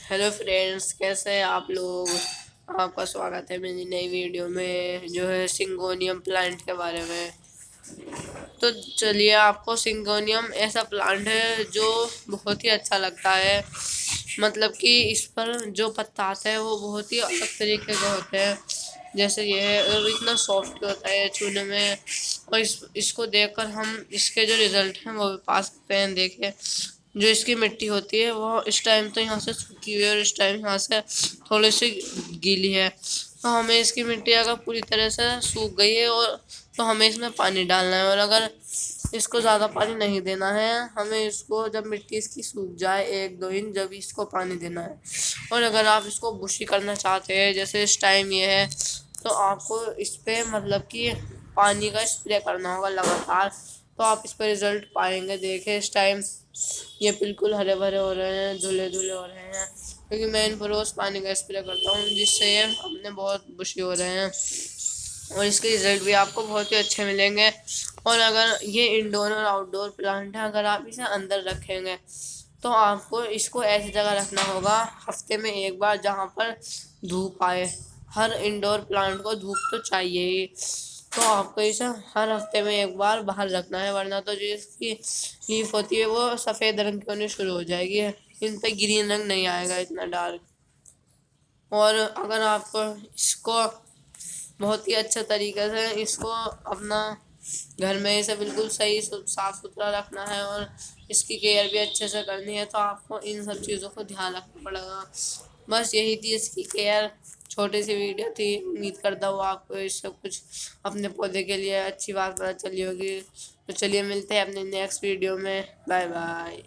Hello friends, कैसे हैं आप लोग। आपका स्वागत है मेरी नई वीडियो में जो है सिंगोनियम प्लांट के बारे में। तो चलिए, आपको सिंगोनियम ऐसा प्लांट है जो बहुत ही अच्छा लगता है। मतलब कि इस पर जो पत्ता आता है वो बहुत ही अलग तरीके के होते हैं। जैसे ये है, और इतना सॉफ्ट होता है छूने में। और इसको देखकर हम इसके जो रिजल्ट हैं वो भी पा सकते हैं। देखिए, जो इसकी मिट्टी होती है वो इस टाइम तो यहाँ से सूखी हुई है और इस टाइम यहाँ से थोड़ी सी गीली है। तो हमें इसकी मिट्टी अगर पूरी तरह से सूख गई है और तो हमें इसमें पानी डालना है। और अगर इसको ज़्यादा पानी नहीं देना है, हमें इसको जब मिट्टी इसकी सूख जाए 1-2 इंच, जब इसको पानी देना है। और अगर आप इसको बुशी करना चाहते हैं, जैसे इस टाइम ये है, तो आपको इस पर मतलब कि पानी का स्प्रे करना होगा लगातार। तो आप इस पर रिजल्ट पाएंगे। देखें, इस टाइम ये बिल्कुल हरे भरे हो रहे हैं, धुले धुले हो रहे हैं, क्योंकि मैं इन पर रोज़ पानी का स्प्रे करता हूँ, जिससे ये अपने बहुत बुशी हो रहे हैं। और इसके रिजल्ट भी आपको बहुत ही अच्छे मिलेंगे। और अगर ये इंडोर और आउटडोर प्लांट है, अगर आप इसे अंदर रखेंगे तो आपको इसको ऐसी जगह रखना होगा हफ्ते में एक बार, जहाँ पर धूप आए। हर इंडोर प्लांट को धूप तो चाहिए ही। तो आपको इसे हर हफ्ते में एक बार बाहर रखना है, वरना तो जो इसकी लीफ होती है वो सफ़ेद रंग की होनी शुरू हो जाएगी। इन पे ग्रीन रंग नहीं आएगा इतना डार्क। और अगर आपको इसको बहुत ही अच्छे तरीके से इसको अपना घर में इसे बिल्कुल सही साफ सुथरा रखना है और इसकी केयर भी अच्छे से करनी है, तो आपको इन सब चीज़ों को ध्यान रखना पड़ेगा। बस यही थी इसकी केयर। छोटी सी वीडियो थी, उम्मीद करता हूँ आपको इससे कुछ अपने पौधे के लिए अच्छी बात पता चली होगी। तो चलिए, मिलते हैं अपने नेक्स्ट वीडियो में। Bye bye.